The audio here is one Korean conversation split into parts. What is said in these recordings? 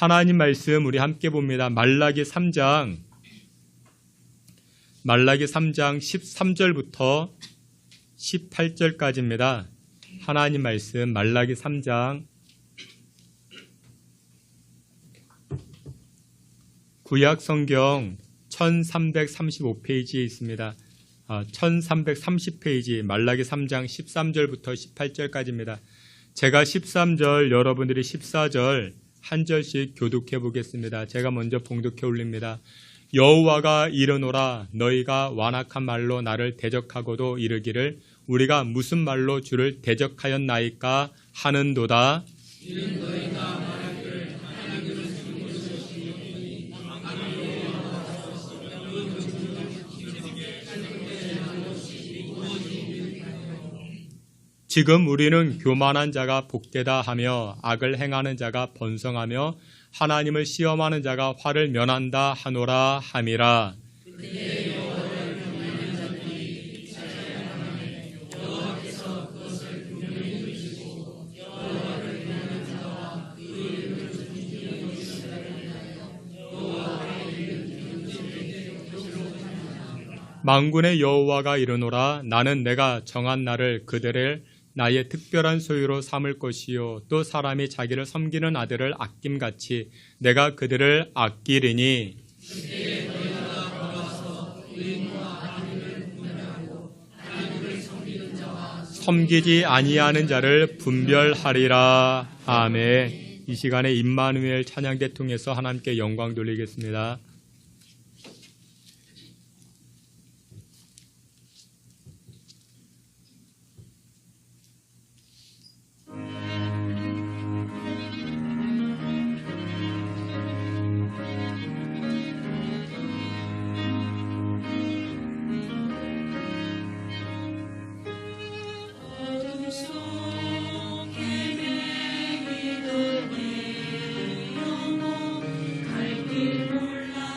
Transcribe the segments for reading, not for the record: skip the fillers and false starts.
하나님 말씀 우리 함께 봅니다. 말라기 3장 13절부터 18절까지입니다. 하나님 말씀 말라기 3장 구약 성경 1335페이지에 있습니다. 1330페이지 말라기 3장 13절부터 18절까지입니다. 제가 13절, 여러분들이 14절 한 절씩 교독해 보겠습니다. 제가 먼저 봉독해 올립니다. 여호와가 이르노라, 너희가 완악한 말로 나를 대적하고도 이르기를 우리가 무슨 말로 주를 대적하였나이까 하는도다. 이는 너희가 말하기를 하나님은 죽으셨으니 지금 우리는 교만한 자가 복되다 하며 악을 행하는 자가 번성하며 하나님을 시험하는 자가 화를 면한다 하노라 함이라. 만군의 여호와가 이르노라, 나는 내가 정한 날을 그들을 나의 특별한 소유로 삼을 것이요 또 사람이 자기를 섬기는 아들을 아낌같이 내가 그들을 아끼리니 섬기지 아니하는 자를 분별하리라. 아멘. 이 시간에 임마누엘 찬양대 통해서 하나님께 영광 돌리겠습니다. 갈 길 몰라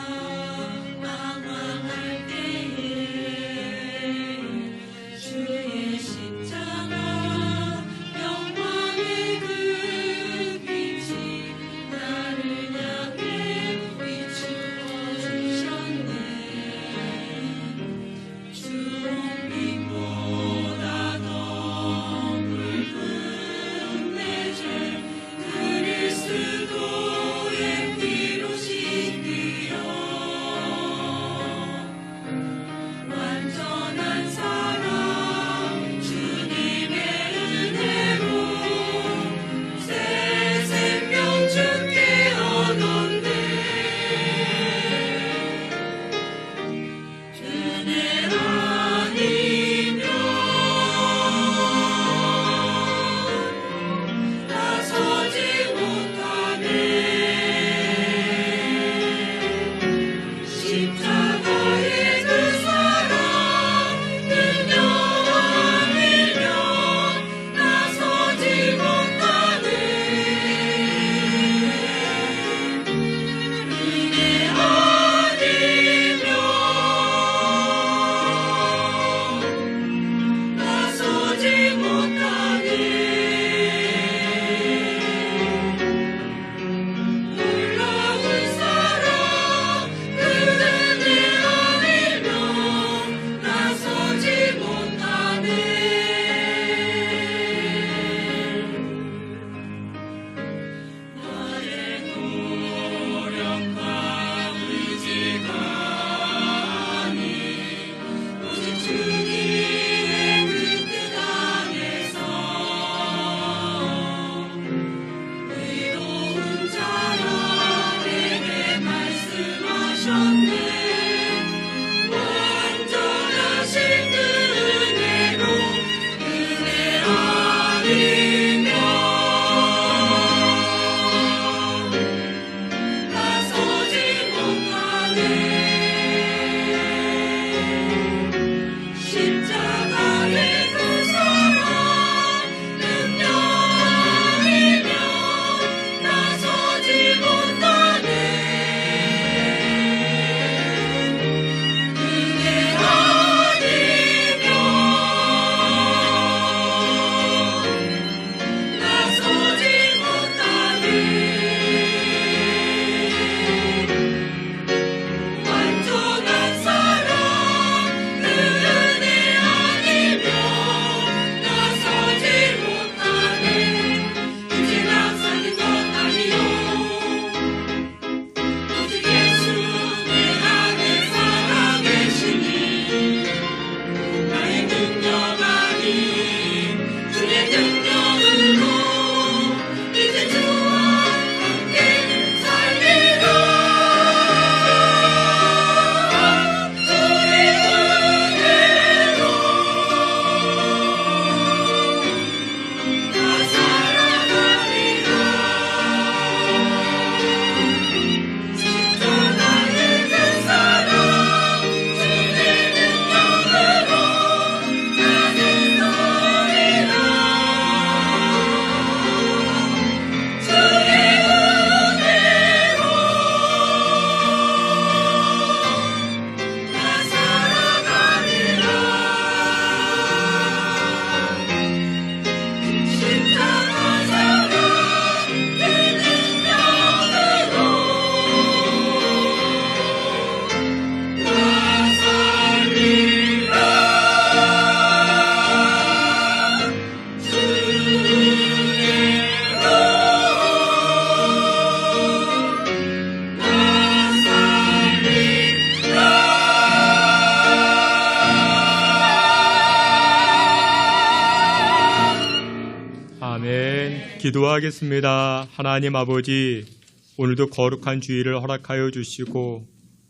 기도하겠습니다. 하나님 아버지, 오늘도 거룩한 주일을 허락하여 주시고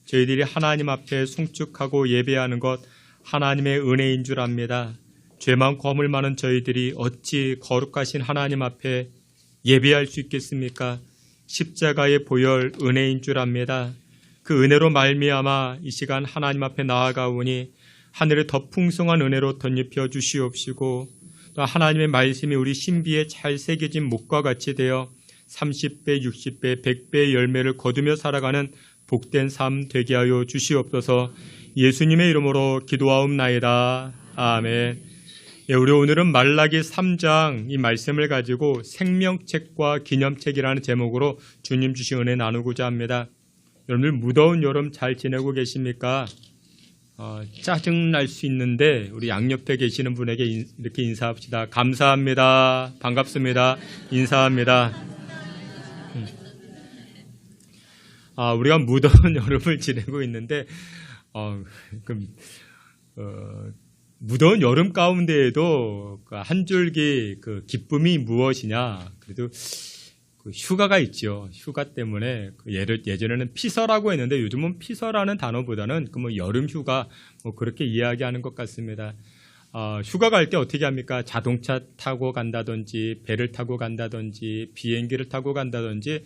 저희들이 하나님 앞에 송축하고 예배하는 것 하나님의 은혜인 줄 압니다. 죄만 거물 많은 저희들이 어찌 거룩하신 하나님 앞에 예배할 수 있겠습니까? 십자가의 보혈 은혜인 줄 압니다. 그 은혜로 말미암아 이 시간 하나님 앞에 나아가오니 하늘의 더 풍성한 은혜로 덧입혀 주시옵시고 또 하나님의 말씀이 우리 신비에 잘 새겨진 목과 같이 되어 30배, 60배, 100배의 열매를 거두며 살아가는 복된 삶 되게 하여 주시옵소서. 예수님의 이름으로 기도하옵나이다. 아멘. 예, 우리 오늘은 말라기 3장 이 말씀을 가지고 생명책과 기념책이라는 제목으로 주님 주신 은혜 나누고자 합니다. 여러분들 무더운 여름 잘 지내고 계십니까? 짜증날 수 있는데 우리 양옆에 계시는 분에게 이렇게 인사합시다. 감사합니다. 반갑습니다. 인사합니다. 우리가 무더운 여름을 지내고 있는데 무더운 여름 가운데에도 한 줄기 기쁨이 무엇이냐? 그래도 휴가가 있죠. 휴가 때문에 예전에는 피서라고 했는데 요즘은 피서라는 단어보다는 여름 휴가 그렇게 이야기하는 것 같습니다. 휴가 갈 때 어떻게 합니까? 자동차 타고 간다든지 배를 타고 간다든지 비행기를 타고 간다든지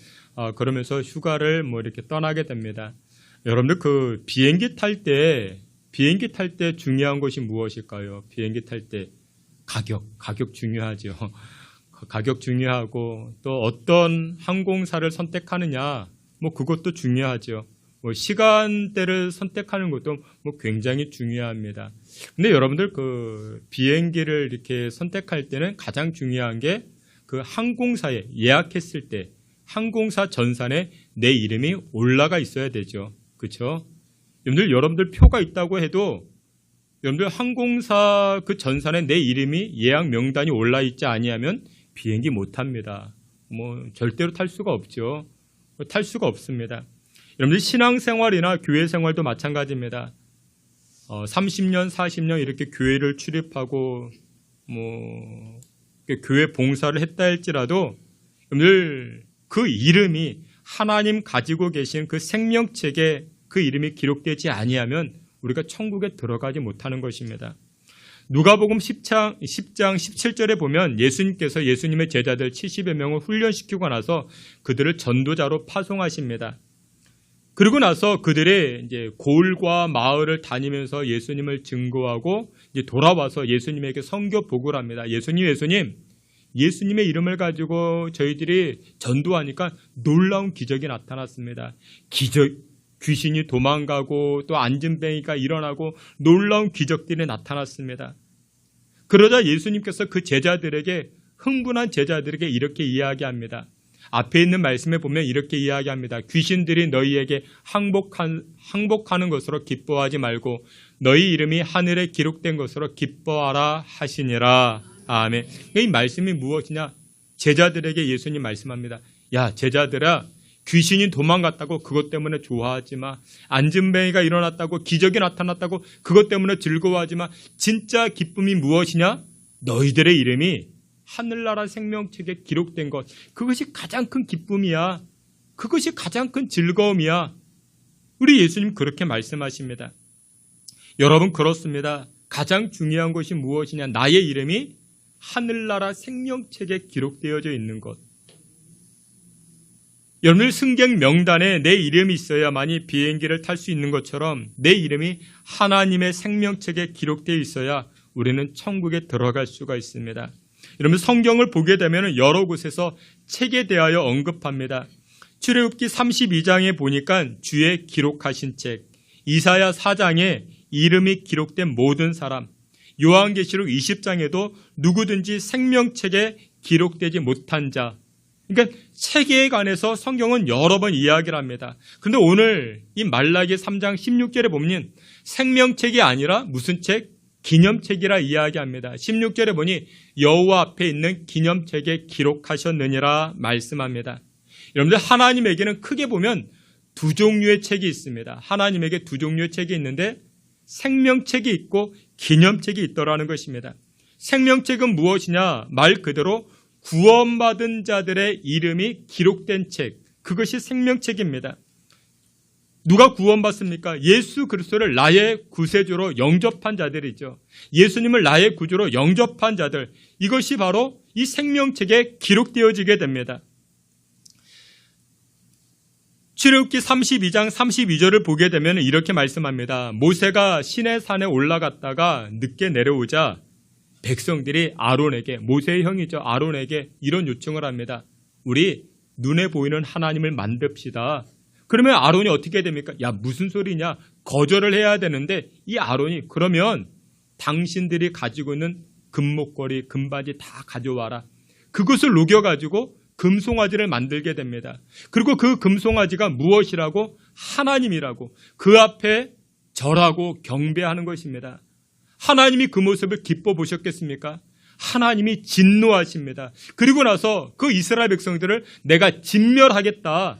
그러면서 휴가를 이렇게 떠나게 됩니다. 여러분들 비행기 탈 때 중요한 것이 무엇일까요? 비행기 탈 때 가격 중요하죠. 가격 중요하고 또 어떤 항공사를 선택하느냐 그것도 중요하죠. 시간대를 선택하는 것도 굉장히 중요합니다. 근데 여러분들 비행기를 이렇게 선택할 때는 가장 중요한 게 항공사에 예약했을 때 항공사 전산에 내 이름이 올라가 있어야 되죠. 그렇죠? 여러분들 표가 있다고 해도 여러분들 항공사 전산에 내 이름이 예약 명단이 올라 있지 아니하면 비행기 못 탑니다. 절대로 탈 수가 없죠. 탈 수가 없습니다. 여러분들 신앙생활이나 교회 생활도 마찬가지입니다. 30년, 40년 이렇게 교회를 출입하고 교회 봉사를 했다 할지라도 여러분들 그 이름이 하나님 가지고 계신 그 생명책에 그 이름이 기록되지 아니하면 우리가 천국에 들어가지 못하는 것입니다. 누가복음 10장 17절에 보면 예수님께서 예수님의 제자들 70여 명을 훈련시키고 나서 그들을 전도자로 파송하십니다. 그리고 나서 그들이 이제 고을과 마을을 다니면서 예수님을 증거하고 이제 돌아와서 예수님에게 선교 보고를 합니다. 예수님의 이름을 가지고 저희들이 전도하니까 놀라운 기적이 나타났습니다. 귀신이 도망가고 또 안진뱅이가 일어나고 놀라운 기적들이 나타났습니다. 그러자 예수님께서 그 제자들에게 흥분한 제자들에게 이렇게 이야기합니다. 앞에 있는 말씀에 보면 이렇게 이야기합니다. 귀신들이 너희에게 항복하는 것으로 기뻐하지 말고 너희 이름이 하늘에 기록된 것으로 기뻐하라 하시니라. 아멘. 이 말씀이 무엇이냐? 제자들에게 예수님 말씀합니다. 야, 제자들아, 귀신이 도망갔다고 그것 때문에 좋아하지 마. 안진뱅이가 일어났다고 기적이 나타났다고 그것 때문에 즐거워하지 마. 진짜 기쁨이 무엇이냐? 너희들의 이름이 하늘나라 생명책에 기록된 것. 그것이 가장 큰 기쁨이야. 그것이 가장 큰 즐거움이야. 우리 예수님 그렇게 말씀하십니다. 여러분 그렇습니다. 가장 중요한 것이 무엇이냐? 나의 이름이 하늘나라 생명책에 기록되어져 있는 것. 여러분들 승객 명단에 내 이름이 있어야만이 비행기를 탈 수 있는 것처럼 내 이름이 하나님의 생명책에 기록되어 있어야 우리는 천국에 들어갈 수가 있습니다. 여러분 성경을 보게 되면 여러 곳에서 책에 대하여 언급합니다. 출애굽기 32장에 보니까 주의 기록하신 책, 이사야 4장에 이름이 기록된 모든 사람, 요한계시록 20장에도 누구든지 생명책에 기록되지 못한 자, 그러니까 책에 관해서 성경은 여러 번 이야기를 합니다. 그런데 오늘 이 말라기 3장 16절에 보면 생명책이 아니라 무슨 책? 기념책이라 이야기합니다. 16절에 보니 여호와 앞에 있는 기념책에 기록하셨느니라 말씀합니다. 여러분들 하나님에게는 크게 보면 두 종류의 책이 있습니다. 하나님에게 두 종류의 책이 있는데 생명책이 있고 기념책이 있더라는 것입니다. 생명책은 무엇이냐? 말 그대로 구원받은 자들의 이름이 기록된 책, 그것이 생명책입니다. 누가 구원받습니까? 예수 그리스도를 나의 구세주로 영접한 자들이죠. 예수님을 나의 구주로 영접한 자들, 이것이 바로 이 생명책에 기록되어지게 됩니다. 출애굽기 32장 32절을 보게 되면 이렇게 말씀합니다. 모세가 시내산에 올라갔다가 늦게 내려오자 백성들이 아론에게, 모세의 형이죠, 아론에게 이런 요청을 합니다. 우리 눈에 보이는 하나님을 만듭시다. 그러면 아론이 어떻게 됩니까? 야, 무슨 소리냐? 거절을 해야 되는데 이 아론이 그러면 당신들이 가지고 있는 금목걸이, 금바지 다 가져와라. 그것을 녹여가지고 금송아지를 만들게 됩니다. 그리고 그 금송아지가 무엇이라고? 하나님이라고. 그 앞에 절하고 경배하는 것입니다. 하나님이 그 모습을 기뻐 보셨겠습니까? 하나님이 진노하십니다. 그리고 나서 그 이스라엘 백성들을 내가 진멸하겠다.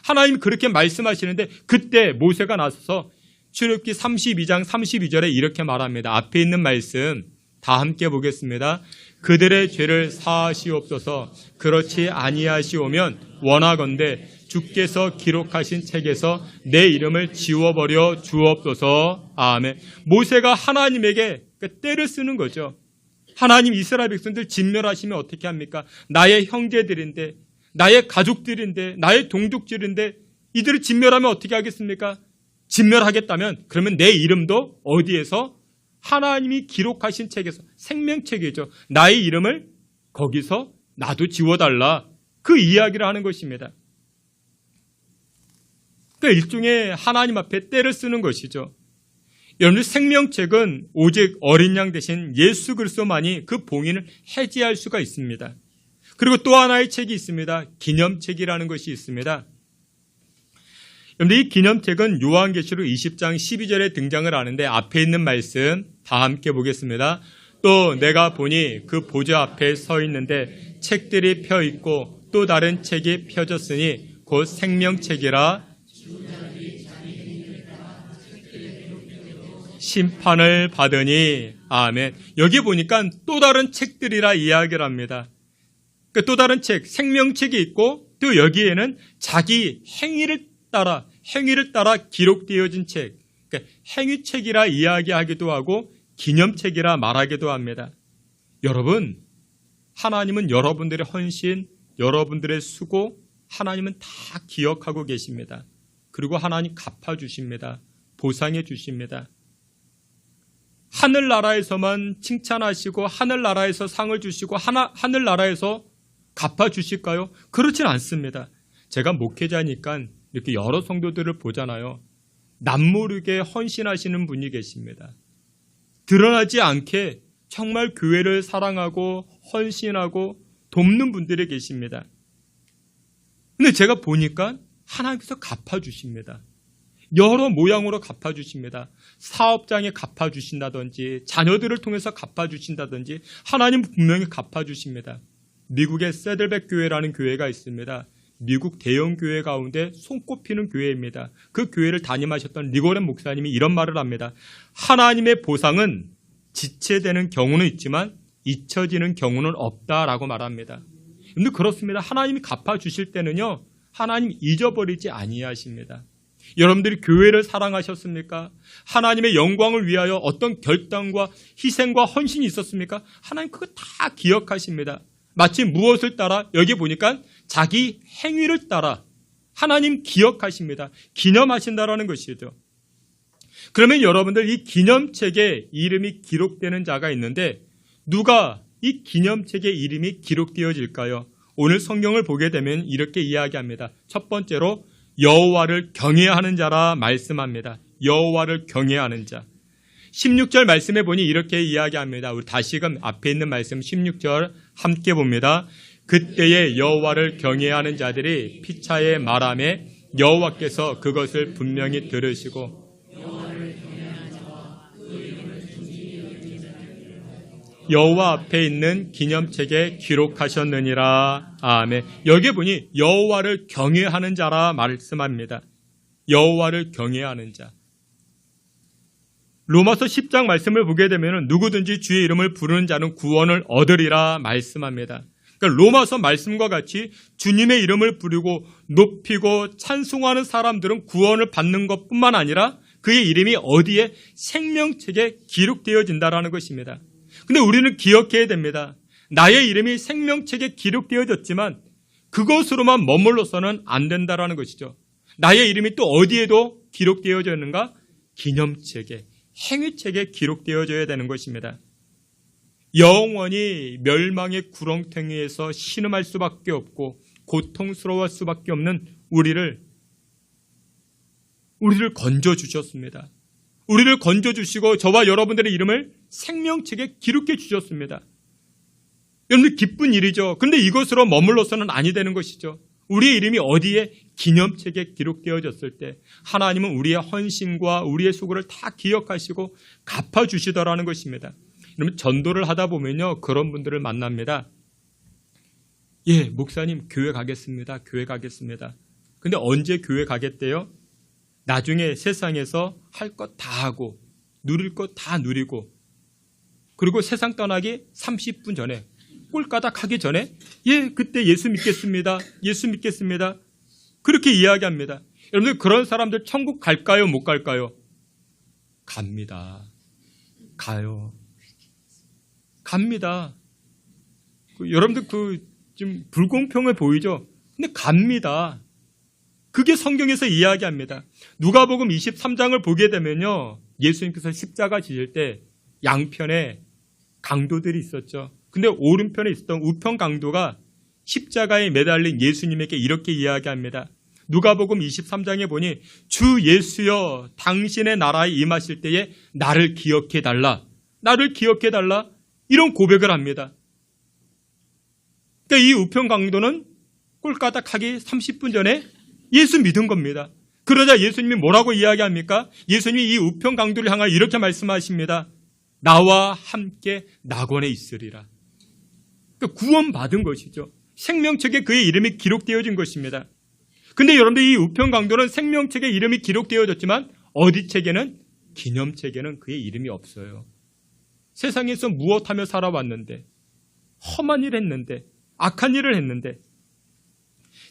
하나님이 그렇게 말씀하시는데 그때 모세가 나서서 출애굽기 32장 32절에 이렇게 말합니다. 앞에 있는 말씀 다 함께 보겠습니다. 그들의 죄를 사하시옵소서. 그렇지 아니하시오면 원하건대 주께서 기록하신 책에서 내 이름을 지워버려 주옵소서. 아멘. 모세가 하나님에게 때를 쓰는 거죠. 하나님, 이스라엘 백성들 진멸하시면 어떻게 합니까? 나의 형제들인데, 나의 가족들인데, 나의 동족들인데 이들을 진멸하면 어떻게 하겠습니까? 진멸하겠다면 그러면 내 이름도 어디에서? 하나님이 기록하신 책에서, 생명책이죠. 나의 이름을 거기서 나도 지워달라. 그 이야기를 하는 것입니다. 그러니까 일종의 하나님 앞에 때를 쓰는 것이죠. 여러분들, 생명책은 오직 어린 양 대신 예수 그리스도만이 그 봉인을 해지할 수가 있습니다. 그리고 또 하나의 책이 있습니다. 기념책이라는 것이 있습니다. 여러분들, 이 기념책은 요한계시록 20장 12절에 등장을 하는데 앞에 있는 말씀 다 함께 보겠습니다. 또 내가 보니 그 보좌 앞에 서 있는데 책들이 펴 있고 또 다른 책이 펴졌으니 곧 생명책이라 심판을 받으니. 아멘. 여기 보니까 또 다른 책들이라 이야기를 합니다. 그 또 다른 책, 생명책이 있고 또 여기에는 자기 행위를 따라 기록되어진 책, 그러니까 행위책이라 이야기하기도 하고 기념책이라 말하기도 합니다. 여러분, 하나님은 여러분들의 헌신, 여러분들의 수고, 하나님은 다 기억하고 계십니다. 그리고 하나님 갚아주십니다. 보상해 주십니다. 하늘나라에서만 칭찬하시고 하늘나라에서 상을 주시고 하늘나라에서 갚아주실까요? 그렇진 않습니다. 제가 목회자니까 이렇게 여러 성도들을 보잖아요. 남모르게 헌신하시는 분이 계십니다. 드러나지 않게 정말 교회를 사랑하고 헌신하고 돕는 분들이 계십니다. 근데 제가 보니까 하나님께서 갚아주십니다. 여러 모양으로 갚아주십니다. 사업장에 갚아주신다든지 자녀들을 통해서 갚아주신다든지 하나님 분명히 갚아주십니다. 미국의 세들백 교회라는 교회가 있습니다. 미국 대형 교회 가운데 손꼽히는 교회입니다. 그 교회를 담임하셨던 리고렌 목사님이 이런 말을 합니다. 하나님의 보상은 지체되는 경우는 있지만 잊혀지는 경우는 없다라고 말합니다. 근데 그렇습니다. 하나님이 갚아주실 때는요, 하나님 잊어버리지 아니하십니다. 여러분들이 교회를 사랑하셨습니까? 하나님의 영광을 위하여 어떤 결단과 희생과 헌신이 있었습니까? 하나님 그거 다 기억하십니다. 마치 무엇을 따라? 여기 보니까 자기 행위를 따라 하나님 기억하십니다. 기념하신다라는 것이죠. 그러면 여러분들, 이 기념책에 이름이 기록되는 자가 있는데 누가 이 기념책에 이름이 기록되어질까요? 오늘 성경을 보게 되면 이렇게 이야기합니다. 첫 번째로 여호와를 경외하는 자라 말씀합니다. 여호와를 경외하는 자. 16절 말씀해 보니 이렇게 이야기합니다. 우리 다시금 앞에 있는 말씀 16절 함께 봅니다. 그때에 여호와를 경외하는 자들이 피차에 말하매 여호와께서 그것을 분명히 들으시고 여호와 앞에 있는 기념책에 기록하셨느니라. 아멘. 여기 보니 여호와를 경외하는 자라 말씀합니다. 여호와를 경외하는 자. 로마서 10장 말씀을 보게 되면 누구든지 주의 이름을 부르는 자는 구원을 얻으리라 말씀합니다. 그러니까 로마서 말씀과 같이 주님의 이름을 부르고 높이고 찬송하는 사람들은 구원을 받는 것뿐만 아니라 그의 이름이 어디에 생명책에 기록되어진다라는 것입니다. 근데 우리는 기억해야 됩니다. 나의 이름이 생명책에 기록되어졌지만 그것으로만 머물러서는 안 된다라는 것이죠. 나의 이름이 또 어디에도 기록되어져 있는가? 기념책에, 행위책에 기록되어져야 되는 것입니다. 영원히 멸망의 구렁텅이에서 신음할 수밖에 없고 고통스러워할 수밖에 없는 우리를 건져주셨습니다. 우리를 건져주시고 저와 여러분들의 이름을 생명책에 기록해 주셨습니다. 여러분들 기쁜 일이죠. 그런데 이것으로 머물러서는 아니 되는 것이죠. 우리의 이름이 어디에 기념책에 기록되어졌을 때 하나님은 우리의 헌신과 우리의 수고를 다 기억하시고 갚아주시더라는 것입니다. 여러분 전도를 하다 보면요 그런 분들을 만납니다. 예, 목사님 교회 가겠습니다. 교회 가겠습니다. 근데 언제 교회 가겠대요? 나중에 세상에서 할 것 다 하고 누릴 것 다 누리고 그리고 세상 떠나기 30분 전에 꼴까닥 하기 전에 예, 그때 예수 믿겠습니다. 예수 믿겠습니다. 그렇게 이야기합니다. 여러분들 그런 사람들 천국 갈까요? 못 갈까요? 갑니다. 가요. 갑니다. 여러분들 좀 불공평해 보이죠? 근데 갑니다. 그게 성경에서 이야기합니다. 누가복음 23장을 보게 되면요. 예수님께서 십자가 지실 때 양편에 강도들이 있었죠. 근데 오른편에 있었던 우편 강도가 십자가에 매달린 예수님에게 이렇게 이야기합니다. 누가복음 23장에 보니 주 예수여 당신의 나라에 임하실 때에 나를 기억해 달라. 나를 기억해 달라. 이런 고백을 합니다. 그러니까 이 우편 강도는 꼴까닥 하기 30분 전에 예수 믿은 겁니다. 그러자 예수님이 뭐라고 이야기합니까? 예수님이 이 우편 강도를 향하여 이렇게 말씀하십니다. 나와 함께 낙원에 있으리라. 그러니까 구원받은 것이죠. 생명책에 그의 이름이 기록되어진 것입니다. 근데 여러분들 이 우편 강도는 생명책에 이름이 기록되어졌지만 어디 책에는 기념책에는 그의 이름이 없어요. 세상에서 무엇하며 살아왔는데 험한 일을 했는데 악한 일을 했는데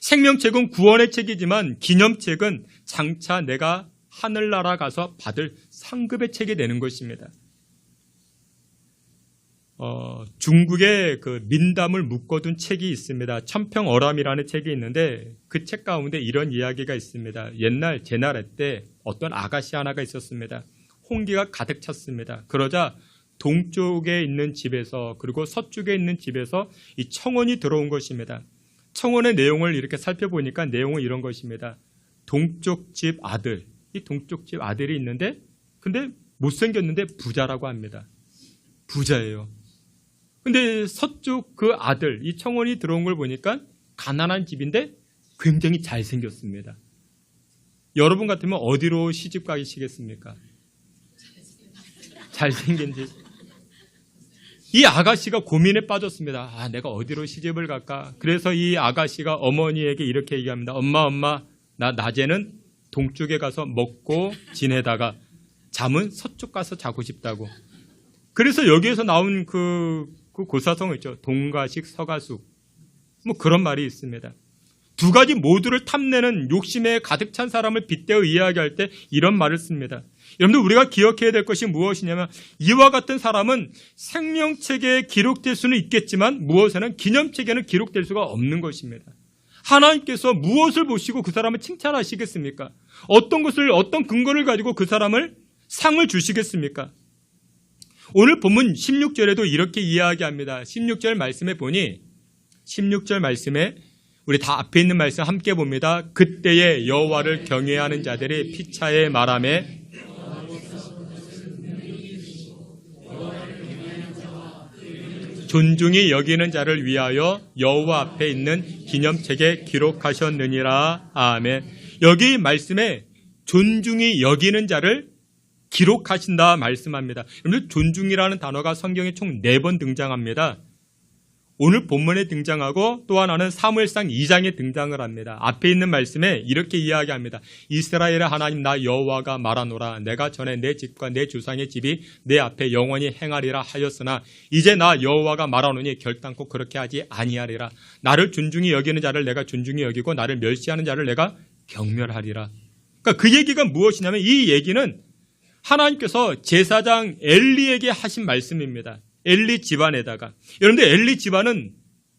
생명책은 구원의 책이지만 기념책은 장차 내가 하늘나라 가서 받을 상급의 책이 되는 것입니다. 중국에 그 민담을 묶어둔 책이 있습니다. 천평어람이라는 책이 있는데 그 책 가운데 이런 이야기가 있습니다. 옛날 제 나라 때 어떤 아가씨 하나가 있었습니다. 홍기가 가득 찼습니다. 그러자 동쪽에 있는 집에서 그리고 서쪽에 있는 집에서 이 청혼이 들어온 것입니다. 청혼의 내용을 이렇게 살펴보니까 내용은 이런 것입니다. 동쪽 집 아들, 이 동쪽 집 아들이 있는데 근데 못생겼는데 부자라고 합니다. 부자예요. 근데 서쪽 그 아들, 이 청혼이 들어온 걸 보니까 가난한 집인데 굉장히 잘생겼습니다. 여러분 같으면 어디로 시집 가시겠습니까? 잘생긴 집. 이 아가씨가 고민에 빠졌습니다. 내가 어디로 시집을 갈까? 그래서 이 아가씨가 어머니에게 이렇게 얘기합니다. 엄마, 나 낮에는 동쪽에 가서 먹고 지내다가 잠은 서쪽 가서 자고 싶다고. 그래서 여기에서 나온 그 고사성 있죠. 동가식 서가숙. 뭐 그런 말이 있습니다. 두 가지 모두를 탐내는 욕심에 가득 찬 사람을 빗대어 이야기할 때 이런 말을 씁니다. 여러분들 우리가 기억해야 될 것이 무엇이냐면 이와 같은 사람은 생명책에 기록될 수는 있겠지만 무엇에는 기념책에는 기록될 수가 없는 것입니다. 하나님께서 무엇을 보시고 그 사람을 칭찬하시겠습니까? 어떤 근거를 가지고 그 사람을 상을 주시겠습니까? 오늘 본문 16절에도 이렇게 이야기합니다. 16절 말씀에 보니 16절 말씀에 우리 다 앞에 있는 말씀 함께 봅니다. 그때에 여호와를 경외하는 자들이 피차에 말하매 존중이 여기는 자를 위하여 여호와 앞에 있는 기념책에 기록하셨느니라. 아멘. 여기 말씀에 존중이 여기는 자를 기록하신다 말씀합니다. 여러분 존중이라는 단어가 성경에 총 4번 등장합니다. 오늘 본문에 등장하고 또 하나는 사무엘상 2장에 등장을 합니다. 앞에 있는 말씀에 이렇게 이야기합니다. 이스라엘의 하나님 나 여호와가 말하노라. 내가 전에 내 집과 내 조상의 집이 내 앞에 영원히 행하리라 하였으나 이제 나 여호와가 말하노니 결단코 그렇게 하지 아니하리라. 나를 존중히 여기는 자를 내가 존중히 여기고 나를 멸시하는 자를 내가 경멸하리라. 그러니까 그 얘기가 무엇이냐면 이 얘기는 하나님께서 제사장 엘리에게 하신 말씀입니다. 엘리 집안에다가. 여러분들 엘리 집안은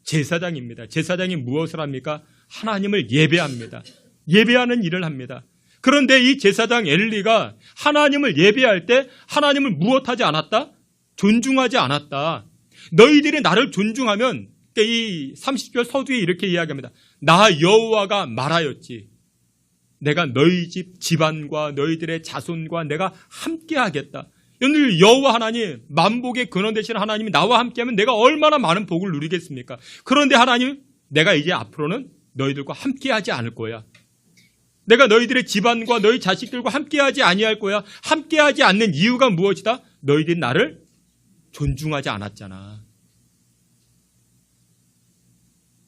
제사장입니다. 제사장이 무엇을 합니까? 하나님을 예배합니다. 예배하는 일을 합니다. 그런데 이 제사장 엘리가 하나님을 예배할 때 하나님을 무엇하지 않았다? 존중하지 않았다. 너희들이 나를 존중하면 이 30절 서두에 이렇게 이야기합니다. 나 여호와가 말하였지. 내가 너희 집 집안과 너희들의 자손과 내가 함께 하겠다. 여러분들 여호와 하나님, 만복의 근원 되시는 하나님이 나와 함께하면 내가 얼마나 많은 복을 누리겠습니까? 그런데 하나님, 내가 이제 앞으로는 너희들과 함께하지 않을 거야. 내가 너희들의 집안과 너희 자식들과 함께하지 아니할 거야. 함께하지 않는 이유가 무엇이다? 너희들이 나를 존중하지 않았잖아.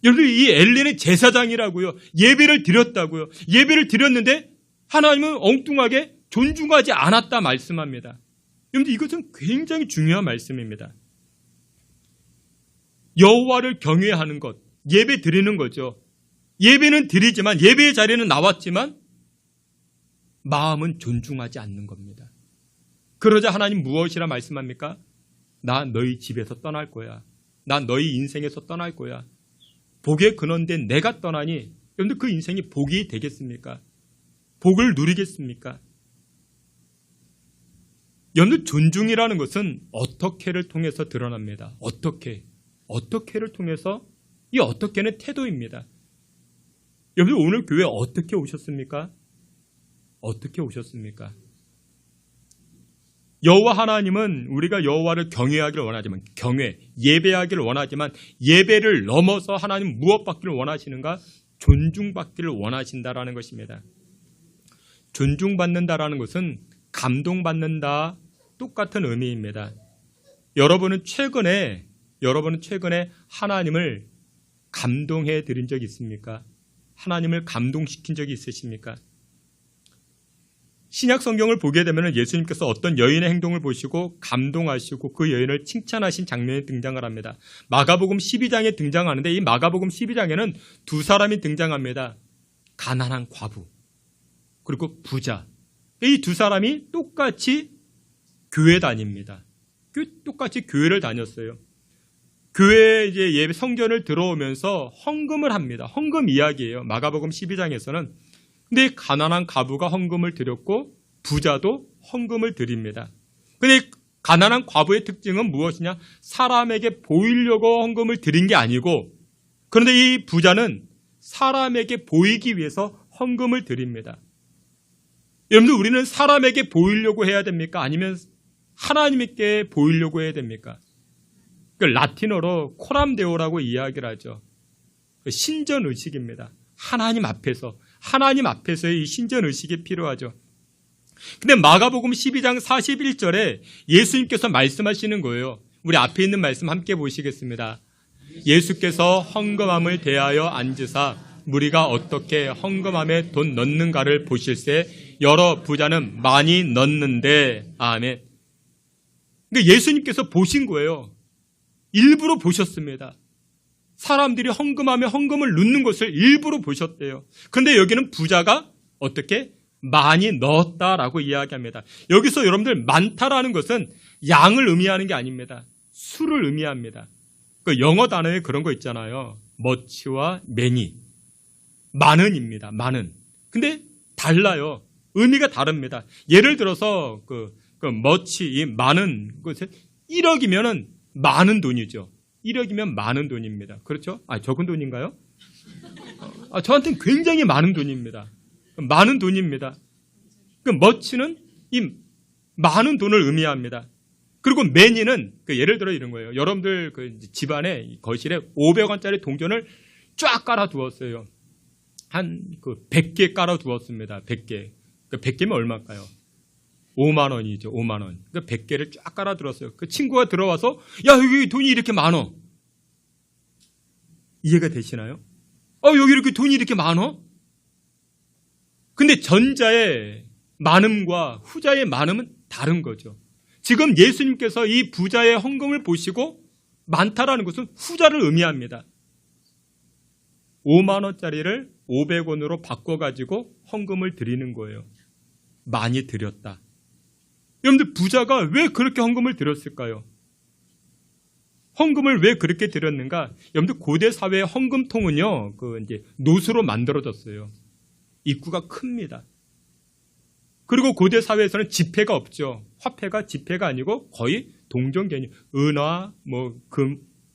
여러분 이 엘리는 제사장이라고요. 예배를 드렸다고요. 예배를 드렸는데 하나님은 엉뚱하게 존중하지 않았다 말씀합니다. 여러분들 이것은 굉장히 중요한 말씀입니다. 여호와를 경외하는 것, 예배 드리는 거죠. 예배는 드리지만 예배의 자리는 나왔지만 마음은 존중하지 않는 겁니다. 그러자 하나님 무엇이라 말씀합니까? 나 너희 집에서 떠날 거야. 나 너희 인생에서 떠날 거야. 복에 근원된 내가 떠나니 여러분들 그 인생이 복이 되겠습니까? 복을 누리겠습니까? 여러분들 존중이라는 것은 어떻게를 통해서 드러납니다. 어떻게를 통해서 이 어떻게는 태도입니다. 여러분들 오늘 교회 어떻게 오셨습니까? 어떻게 오셨습니까? 여호와 하나님은 우리가 여호와를 경외하기를 원하지만 예배하기를 원하지만 예배를 넘어서 하나님 무엇 받기를 원하시는가? 존중받기를 원하신다라는 것입니다. 존중받는다라는 것은 감동받는다 똑같은 의미입니다. 여러분은 최근에 하나님을 감동해 드린 적 있습니까? 하나님을 감동시킨 적이 있으십니까? 신약 성경을 보게 되면 예수님께서 어떤 여인의 행동을 보시고 감동하시고 그 여인을 칭찬하신 장면이 등장을 합니다. 마가복음 12장에 등장하는데 이 마가복음 12장에는 두 사람이 등장합니다. 가난한 과부 그리고 부자. 이 두 사람이 똑같이 교회 다닙니다. 똑같이 교회를 다녔어요. 교회 이제 예배 성전을 들어오면서 헌금을 합니다. 헌금 이야기예요. 마가복음 12장에서는. 근데 가난한 과부가 헌금을 드렸고 부자도 헌금을 드립니다. 근데 가난한 과부의 특징은 무엇이냐? 사람에게 보이려고 헌금을 드린 게 아니고 그런데 이 부자는 사람에게 보이기 위해서 헌금을 드립니다. 여러분들 우리는 사람에게 보이려고 해야 됩니까? 아니면 하나님께 보이려고 해야 됩니까? 그 라틴어로 코람데오라고 이야기를 하죠. 신전의식입니다. 하나님 앞에서의 이 신전의식이 필요하죠. 근데 마가복음 12장 41절에 예수님께서 말씀하시는 거예요. 우리 앞에 있는 말씀 함께 보시겠습니다. 예수께서 헌금함을 대하여 앉으사 무리가 어떻게 헌금함에 돈 넣는가를 보실세 여러 부자는 많이 넣는데 아멘. 그러니까 예수님께서 보신 거예요. 일부러 보셨습니다. 사람들이 헌금함에 헌금을 넣는 것을 일부러 보셨대요. 그런데 여기는 부자가 어떻게 많이 넣었다라고 이야기합니다. 여기서 여러분들 많다라는 것은 양을 의미하는 게 아닙니다. 수를 의미합니다. 그 영어 단어에 그런 거 있잖아요. much와 many. 많은입니다. 많은. 근데 달라요. 의미가 다릅니다. 예를 들어서 그 much, 이 많은 것에 1억이면은 많은 돈이죠. 1억이면 많은 돈입니다. 그렇죠? 적은 돈인가요? 저한테는 굉장히 많은 돈입니다. 많은 돈입니다. 그 much는 이 많은 돈을 의미합니다. 그리고 many는 예를 들어 이런 거예요. 여러분들 그 집안에 거실에 500원짜리 동전을 쫙 깔아 두었어요. 한 100개 깔아 두었습니다. 100개. 그 100개면 얼마일까요? 5만 원이죠. 5만 원. 그러니까 100개를 쫙 깔아 들었어요. 그 친구가 들어와서 야 여기 돈이 이렇게 많어. 이해가 되시나요? 여기 이렇게 돈이 이렇게 많어? 근데 전자의 많음과 후자의 많음은 다른 거죠. 지금 예수님께서 이 부자의 헌금을 보시고 많다라는 것은 후자를 의미합니다. 5만 원짜리를 500원으로 바꿔가지고 헌금을 드리는 거예요. 많이 드렸다. 여러분들 부자가 왜 그렇게 헌금을 드렸을까요? 헌금을 왜 그렇게 드렸는가? 여러분들 고대 사회의 헌금통은요, 이제 노수로 만들어졌어요. 입구가 큽니다. 그리고 고대 사회에서는 지폐가 없죠. 화폐가 지폐가 아니고 거의 동전 개념, 은화,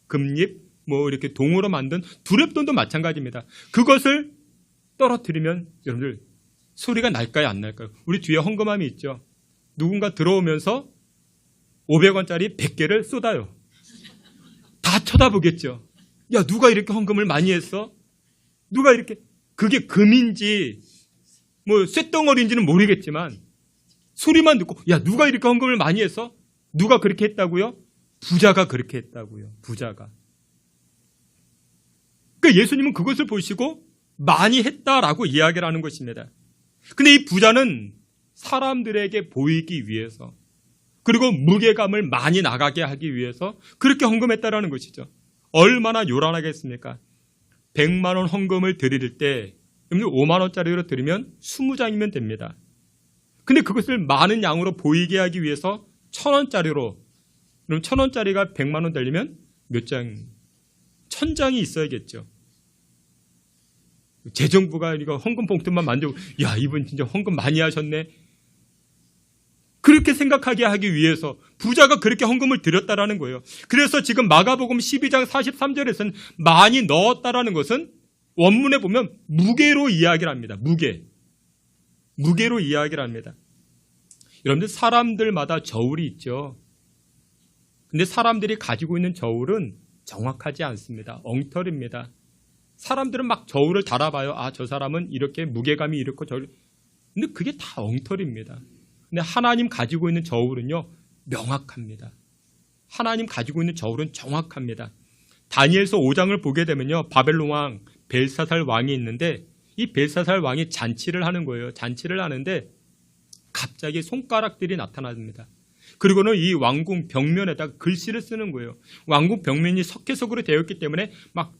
금립, 이렇게 동으로 만든 두렙돈도 마찬가지입니다. 그것을 떨어뜨리면 여러분들 소리가 날까요, 안 날까요? 우리 뒤에 헌금함이 있죠. 누군가 들어오면서 500원짜리 100개를 쏟아요. 다 쳐다보겠죠. 야, 누가 이렇게 헌금을 많이 했어? 누가 이렇게, 그게 금인지 쇳덩어리인지는 모르겠지만 소리만 듣고, 야, 누가 이렇게 헌금을 많이 했어? 누가 그렇게 했다고요? 부자가 그렇게 했다고요. 부자가. 그러니까 예수님은 그것을 보시고 많이 했다라고 이야기를 하는 것입니다. 근데 이 부자는 사람들에게 보이기 위해서, 그리고 무게감을 많이 나가게 하기 위해서 그렇게 헌금했다라는 것이죠. 얼마나 요란하겠습니까? 100만 원 헌금을 드릴 때 5만 원짜리로 드리면 20장이면 됩니다. 근데 그것을 많은 양으로 보이게 하기 위해서 1000원짜리로, 그럼 1000원짜리가 100만 원 되려면 몇 장? 1000장이 있어야겠죠. 재정부가 이거 헌금 봉투만 만들고, 야, 이분 진짜 헌금 많이 하셨네. 그렇게 생각하게 하기 위해서 부자가 그렇게 헌금을 드렸다라는 거예요. 그래서 지금 마가복음 12장 43절에서는 많이 넣었다라는 것은 원문에 보면 무게로 이야기를 합니다. 무게로 이야기를 합니다. 여러분들 사람들마다 저울이 있죠. 근데 사람들이 가지고 있는 저울은 정확하지 않습니다. 엉터리입니다. 사람들은 막 저울을 달아봐요. 아, 저 사람은 이렇게 무게감이 이렇고 저렇게. 근데 그게 다 엉터리입니다. 근데 하나님 가지고 있는 저울은요, 명확합니다. 하나님 가지고 있는 저울은 정확합니다. 다니엘서 5장을 보게 되면요, 바벨론 왕 벨사살 왕이 있는데 이 벨사살 왕이 잔치를 하는 거예요. 잔치를 하는데 갑자기 손가락들이 나타납니다. 그리고는 이 왕궁 벽면에다가 글씨를 쓰는 거예요. 왕궁 벽면이 석회석으로 되어 있기 때문에 막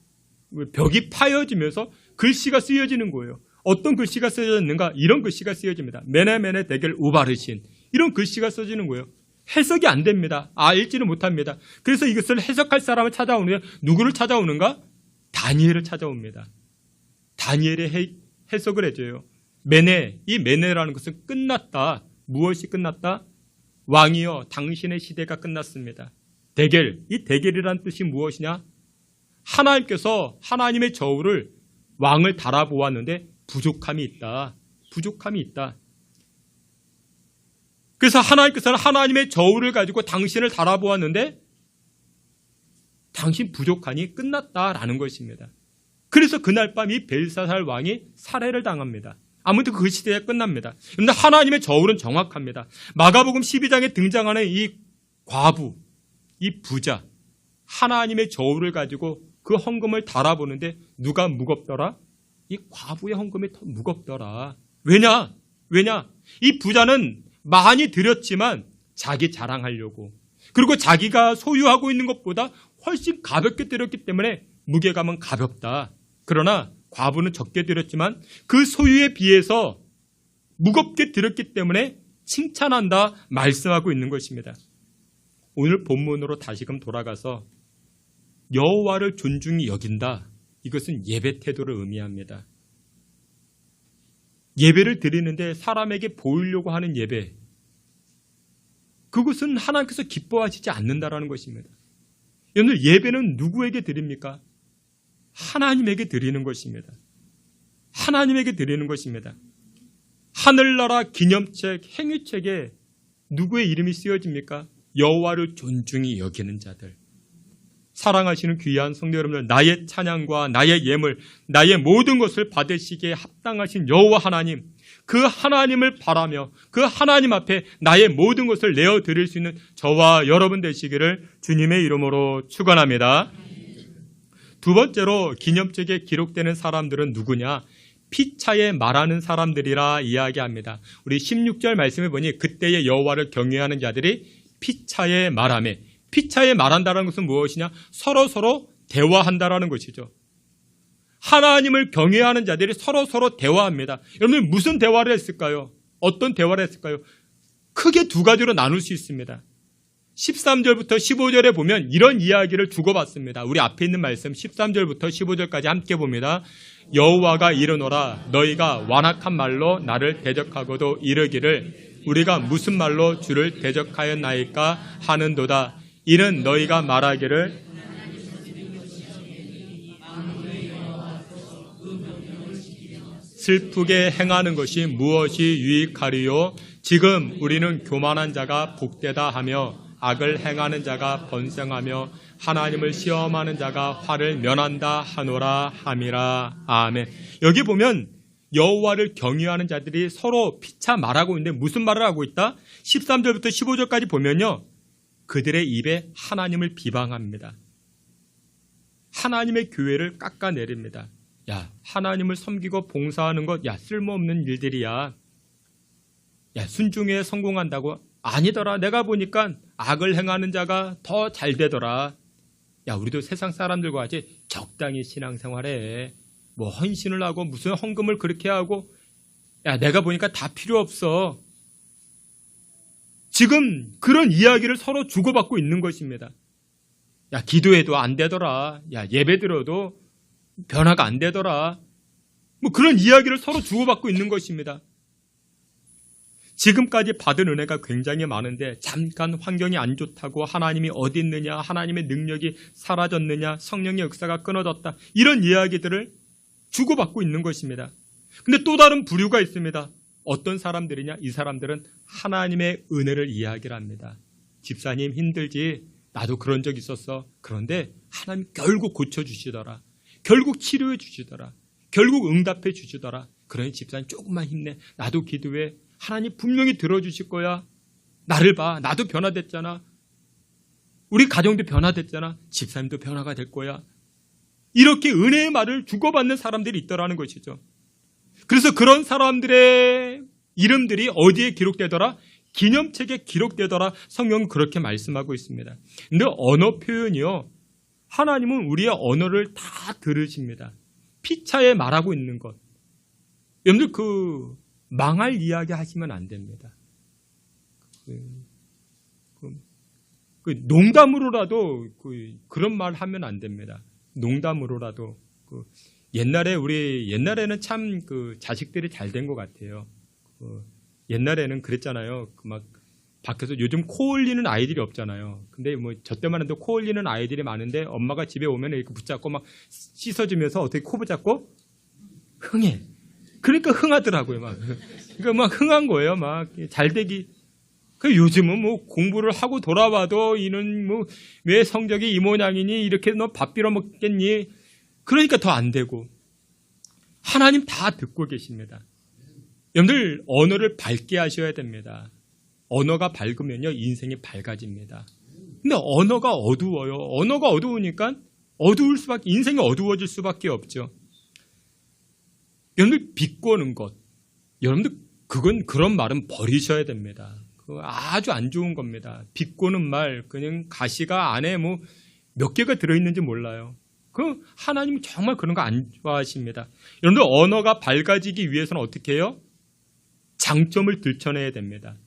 벽이 파여지면서 글씨가 쓰여지는 거예요. 어떤 글씨가 쓰여졌는가? 이런 글씨가 쓰여집니다. 메네메네 데겔 우바르신, 이런 글씨가 써지는 거예요. 해석이 안 됩니다. 읽지는 못합니다. 그래서 이것을 해석할 사람을 찾아오는데 누구를 찾아오는가? 다니엘을 찾아옵니다. 다니엘이 해석을 해줘요. 이 메네라는 것은 끝났다. 무엇이 끝났다? 왕이여, 당신의 시대가 끝났습니다. 데겔, 이 데겔이란 뜻이 무엇이냐? 하나님께서 하나님의 저울을, 왕을 달아보았는데 부족함이 있다. 그래서 하나님께서는 하나님의 저울을 가지고 당신을 달아보았는데 당신 부족하니 끝났다라는 것입니다. 그래서 그날 밤 이 벨사살 왕이 살해를 당합니다. 아무튼 그 시대가 끝납니다. 그런데 하나님의 저울은 정확합니다. 마가복음 12장에 등장하는 이 과부, 이 부자, 하나님의 저울을 가지고 그 헌금을 달아보는데 누가 무겁더라? 이 과부의 헌금이 더 무겁더라. 왜냐? 이 부자는 많이 드렸지만 자기 자랑하려고, 그리고 자기가 소유하고 있는 것보다 훨씬 가볍게 드렸기 때문에 무게감은 가볍다. 그러나 과부는 적게 드렸지만 그 소유에 비해서 무겁게 드렸기 때문에 칭찬한다 말씀하고 있는 것입니다. 오늘 본문으로 다시금 돌아가서 여호와를 존중히 여긴다. 이것은 예배 태도를 의미합니다. 예배를 드리는데 사람에게 보이려고 하는 예배, 그것은 하나님께서 기뻐하시지 않는다라는 것입니다. 여러분, 예배는 누구에게 드립니까? 하나님에게 드리는 것입니다. 하나님에게 드리는 것입니다. 하늘나라 기념책, 행위책에 누구의 이름이 쓰여집니까? 여호와를 존중히 여기는 자들. 사랑하시는 귀한 성도 여러분들, 나의 찬양과 나의 예물, 나의 모든 것을 받으시기에 합당하신 여호와 하나님, 그 하나님을 바라며 그 하나님 앞에 나의 모든 것을 내어드릴 수 있는 저와 여러분 되시기를 주님의 이름으로 축원합니다. 두 번째로 기념책에 기록되는 사람들은 누구냐? 피차에 말하는 사람들이라 이야기합니다. 우리 16절 말씀을 보니 그때의 여호와를 경외하는 자들이 피차에 말하며, 피차에 말한다는 것은 무엇이냐? 서로 대화한다라는 것이죠. 하나님을 경외하는 자들이 서로 대화합니다. 여러분 무슨 대화를 했을까요? 어떤 대화를 했을까요? 크게 두 가지로 나눌 수 있습니다. 13절부터 15절에 보면 이런 이야기를 주고받습니다. 우리 앞에 있는 말씀 13절부터 15절까지 함께 봅니다. 여호와가 이르노라 너희가 완악한 말로 나를 대적하고도 이르기를 우리가 무슨 말로 주를 대적하였나이까 하는도다. 이는 너희가 말하기를 슬프게 행하는 것이 무엇이 유익하리요? 지금 우리는 교만한 자가 복되다 하며 악을 행하는 자가 번성하며 하나님을 시험하는 자가 화를 면한다 하노라 함이라. 아멘. 여기 보면 여호와를 경외하는 자들이 서로 피차 말하고 있는데 무슨 말을 하고 있다? 13절부터 15절까지 보면요. 그들의 입에 하나님을 비방합니다. 하나님의 교회를 깎아내립니다. 야, 하나님을 섬기고 봉사하는 것, 야, 쓸모없는 일들이야. 야, 순종에 성공한다고? 아니더라. 내가 보니까 악을 행하는 자가 더 잘 되더라. 야, 우리도 세상 사람들과 같이 적당히 신앙생활해. 뭐 헌신을 하고 무슨 헌금을 그렇게 하고, 야, 내가 보니까 다 필요 없어. 지금 그런 이야기를 서로 주고받고 있는 것입니다. 야, 기도해도 안 되더라. 야, 예배 드려도 변화가 안 되더라. 뭐 그런 이야기를 서로 주고받고 있는 것입니다. 지금까지 받은 은혜가 굉장히 많은데 잠깐 환경이 안 좋다고 하나님이 어디 있느냐, 하나님의 능력이 사라졌느냐, 성령의 역사가 끊어졌다, 이런 이야기들을 주고받고 있는 것입니다. 근데 또 다른 부류가 있습니다. 어떤 사람들이냐? 이 사람들은 하나님의 은혜를 이야기를 합니다. 집사님 힘들지? 나도 그런 적 있었어. 그런데 하나님 결국 고쳐주시더라. 결국 치료해 주시더라. 결국 응답해 주시더라. 그러니 집사님 조금만 힘내. 나도 기도해. 하나님 분명히 들어주실 거야. 나를 봐. 나도 변화됐잖아. 우리 가정도 변화됐잖아. 집사님도 변화가 될 거야. 이렇게 은혜의 말을 주고받는 사람들이 있더라는 것이죠. 그래서 그런 사람들의 이름들이 어디에 기록되더라? 기념책에 기록되더라. 성경은 그렇게 말씀하고 있습니다. 근데 언어 표현이요. 하나님은 우리의 언어를 다 들으십니다. 피차에 말하고 있는 것. 여러분들 망할 이야기 하시면 안 됩니다. 농담으로라도 그런 말 하면 안 됩니다. 농담으로라도. 옛날에는 참 자식들이 잘 된 것 같아요. 옛날에는 그랬잖아요. 막 밖에서 요즘 코 올리는 아이들이 없잖아요. 근데 뭐 저 때만 해도 코 올리는 아이들이 많은데 엄마가 집에 오면 이렇게 붙잡고 막 씻어주면서 어떻게 코 붙잡고 흥해. 그러니까 흥하더라고요. 그러니까 막 흥한 거예요. 막 잘되기. 요즘은 뭐 공부를 하고 돌아와도 이는 뭐 왜 성적이 이 모양이니? 이렇게 너 밥 빌어 먹겠니? 그러니까 더 안 되고. 하나님 다 듣고 계십니다. 여러분들 언어를 밝게 하셔야 됩니다. 언어가 밝으면요 인생이 밝아집니다. 근데 언어가 어두워요. 언어가 어두우니까 인생이 어두워질 수밖에 없죠. 여러분들 비꼬는 것, 여러분들 그런 말은 버리셔야 됩니다. 그거 아주 안 좋은 겁니다. 비꼬는 말, 그냥 가시가 안에 뭐 몇 개가 들어있는지 몰라요. 하나님 정말 그런 거 안 좋아하십니다. 여러분들 언어가 밝아지기 위해서는 어떻게 해요? 장점을 들춰내야 됩니다.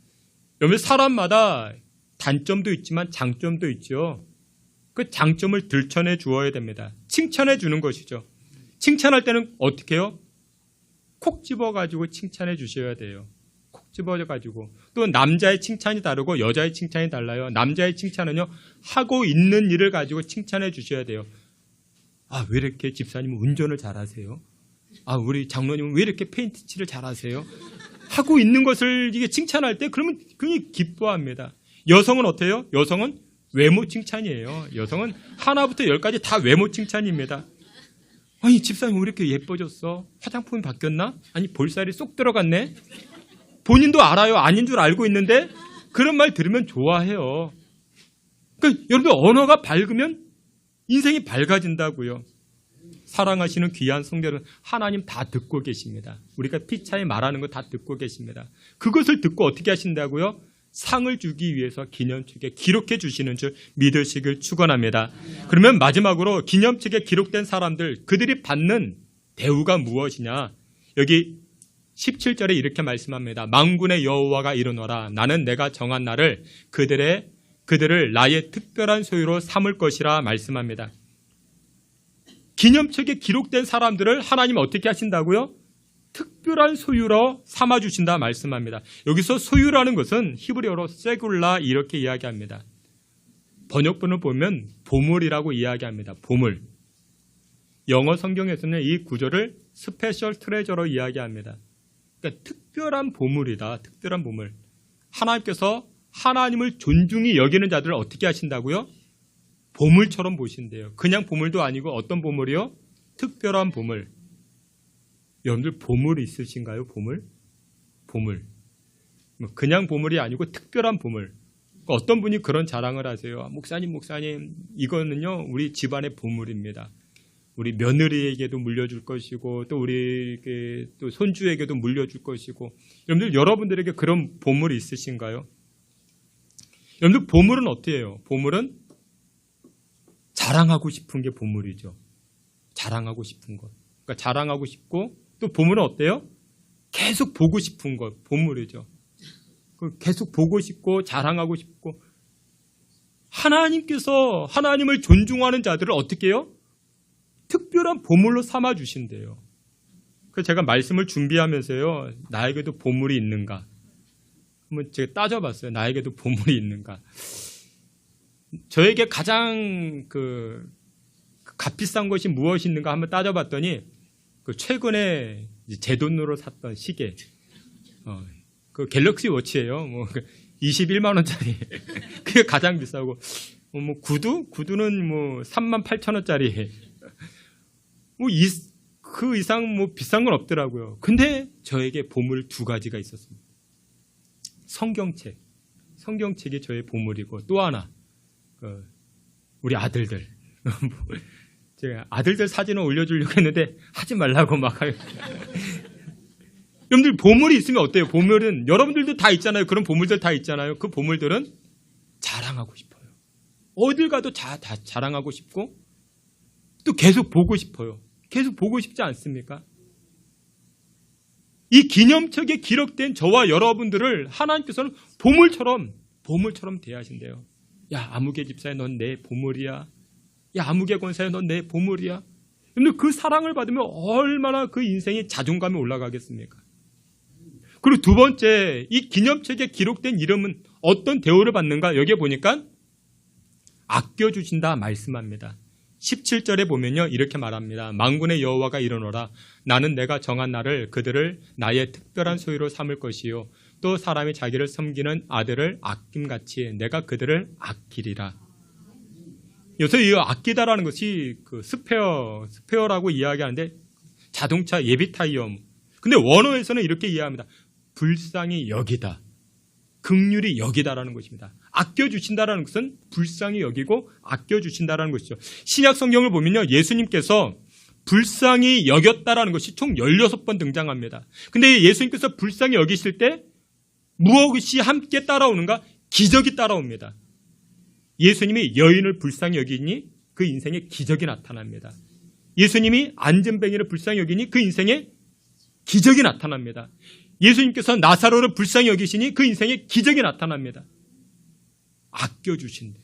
여러분 사람마다 단점도 있지만 장점도 있죠. 그 장점을 들춰내 주어야 됩니다. 칭찬해 주는 것이죠. 칭찬할 때는 어떻게 해요? 콕 집어가지고 칭찬해 주셔야 돼요. 콕 집어가지고. 또 남자의 칭찬이 다르고 여자의 칭찬이 달라요. 남자의 칭찬은요, 하고 있는 일을 가지고 칭찬해 주셔야 돼요. 아, 왜 이렇게 집사님은 운전을 잘하세요? 아, 우리 장로님은 왜 이렇게 페인트 칠을 잘하세요? 하고 있는 것을 이게 칭찬할 때 그러면 굉장히 기뻐합니다. 여성은 어때요? 여성은 외모 칭찬이에요. 여성은 하나부터 10까지 다 외모 칭찬입니다. 아니, 집사님 왜 이렇게 예뻐졌어? 화장품이 바뀌었나? 아니, 볼살이 쏙 들어갔네? 본인도 알아요. 아닌 줄 알고 있는데 그런 말 들으면 좋아해요. 그러니까 여러분들 언어가 밝으면 인생이 밝아진다고요. 사랑하시는 귀한 성도 여러분, 하나님 다 듣고 계십니다. 우리가 피차에 말하는 거 다 듣고 계십니다. 그것을 듣고 어떻게 하신다고요? 상을 주기 위해서 기념책에 기록해 주시는 줄 믿으시길 축원합니다. 그러면 마지막으로 기념책에 기록된 사람들, 그들이 받는 대우가 무엇이냐? 여기 17절에 이렇게 말씀합니다. 만군의 여호와가 이르노라. 나는 내가 정한 날을 그들을 나의 특별한 소유로 삼을 것이라 말씀합니다. 기념책에 기록된 사람들을 하나님 어떻게 하신다고요? 특별한 소유로 삼아주신다 말씀합니다. 여기서 소유라는 것은 히브리어로 세굴라 이렇게 이야기합니다. 번역본을 보면 보물이라고 이야기합니다. 보물. 영어 성경에서는 이 구절을 스페셜 트레저로 이야기합니다. 그러니까 특별한 보물이다. 특별한 보물. 하나님께서 하나님을 존중히 여기는 자들을 어떻게 하신다고요? 보물처럼 보신대요. 그냥 보물도 아니고 어떤 보물이요? 특별한 보물. 여러분들 보물 있으신가요? 보물? 그냥 보물이 아니고 특별한 보물. 어떤 분이 그런 자랑을 하세요. 목사님, 이거는요 우리 집안의 보물입니다. 우리 며느리에게도 물려줄 것이고 또 우리 또 손주에게도 물려줄 것이고. 여러분들에게 그런 보물이 있으신가요? 여러분들 보물은 어때요? 보물은 자랑하고 싶은 게 보물이죠. 자랑하고 싶은 것. 그러니까 자랑하고 싶고 또 보물은 어때요? 계속 보고 싶은 것. 보물이죠. 계속 보고 싶고 자랑하고 싶고. 하나님께서 하나님을 존중하는 자들을 어떻게 해요? 특별한 보물로 삼아주신대요. 그래서 제가 말씀을 준비하면서요. 나에게도 보물이 있는가? 한번 제가 따져봤어요. 나에게도 보물이 있는가? 저에게 가장 값비싼 것이 무엇이 있는가 한번 따져봤더니 최근에 제 돈으로 샀던 시계, 그 갤럭시 워치예요. 21만 원짜리. 그게 가장 비싸고, 구두는 38,000원짜리. 그 이상 비싼 건 없더라고요. 근데 저에게 보물 2가지가 있었습니다. 성경책이 저의 보물이고 또 하나 우리 아들들. 제가 아들들 사진을 올려주려고 했는데 하지 말라고 막 하요. 여러분들 보물이 있으면 어때요? 보물은 여러분들도 다 있잖아요. 그런 보물들 다 있잖아요. 그 보물들은 자랑하고 싶어요. 어딜 가도 다 자랑하고 싶고 또 계속 보고 싶어요. 계속 보고 싶지 않습니까? 이 기념책에 기록된 저와 여러분들을 하나님께서는 보물처럼 대하신대요. 야, 아무개 집사야, 넌 내 보물이야. 야, 아무개 권사야, 넌 내 보물이야. 근데 그 사랑을 받으면 얼마나 그 인생이 자존감이 올라가겠습니까? 그리고 두 번째, 이 기념책에 기록된 이름은 어떤 대우를 받는가? 여기에 보니까 아껴주신다 말씀합니다. 17절에 보면요, 이렇게 말합니다. 만군의 여호와가 이르노라. 나는 내가 정한 날을 그들을 나의 특별한 소유로 삼을 것이요. 또 사람이 자기를 섬기는 아들을 아낌같이 내가 그들을 아끼리라. 여기서 이 아끼다라는 것이 그 스페어라고 이야기하는데 자동차 예비 타이어. 근데 원어에서는 이렇게 이해합니다. 불쌍히 여기다. 긍휼히 여기다라는 것입니다. 아껴주신다라는 것은 불쌍히 여기고 아껴주신다라는 것이죠. 신약 성경을 보면요, 예수님께서 불쌍히 여겼다라는 것이 총 16번 등장합니다. 근데 예수님께서 불쌍히 여기실 때 무엇이 함께 따라오는가? 기적이 따라옵니다. 예수님이 여인을 불쌍히 여기니 그 인생에 기적이 나타납니다. 예수님이 안전뱅이를 불쌍히 여기니 그 인생에 기적이 나타납니다. 예수님께서 나사로를 불쌍히 여기시니 그 인생에 기적이 나타납니다. 아껴주신대요.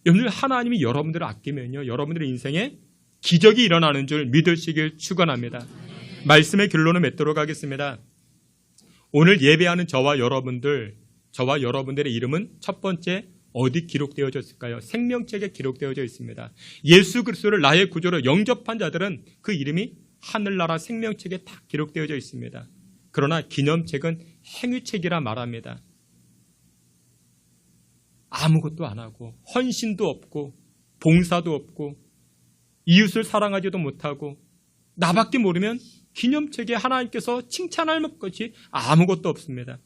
여러분들 하나님이 여러분들을 아끼면요, 여러분들의 인생에 기적이 일어나는 줄 믿으시길 축원합니다. 말씀의 결론을 맺도록 하겠습니다. 오늘 예배하는 저와 여러분들의 이름은 첫 번째 어디 기록되어져 있을까요? 생명책에 기록되어져 있습니다. 예수 그리스도를 나의 구주로 영접한 자들은 그 이름이 하늘나라 생명책에 다 기록되어져 있습니다. 그러나 기념책은 행위책이라 말합니다. 아무것도 안 하고 헌신도 없고 봉사도 없고 이웃을 사랑하지도 못하고 나밖에 모르면 기념책에 하나님께서 칭찬할 것이 아무것도 없습니다.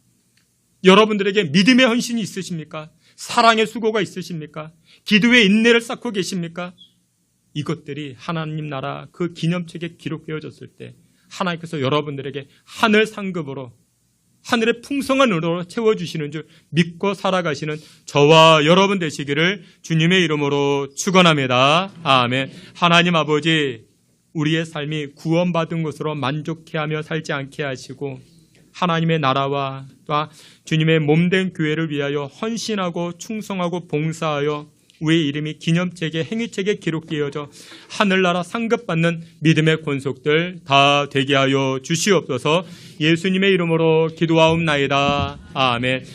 여러분들에게 믿음의 헌신이 있으십니까? 사랑의 수고가 있으십니까? 기도의 인내를 쌓고 계십니까? 이것들이 하나님 나라 그 기념책에 기록되어졌을 때 하나님께서 여러분들에게 하늘 상급으로 하늘의 풍성한 은혜로 채워주시는 줄 믿고 살아가시는 저와 여러분 되시기를 주님의 이름으로 축원합니다. 아멘. 하나님 아버지, 우리의 삶이 구원받은 것으로 만족해하며 살지 않게 하시고 하나님의 나라와 또 주님의 몸된 교회를 위하여 헌신하고 충성하고 봉사하여 우리의 이름이 기념책에 행위책에 기록되어져 하늘나라 상급받는 믿음의 권속들 다 되게 하여 주시옵소서. 예수님의 이름으로 기도하옵나이다. 아멘.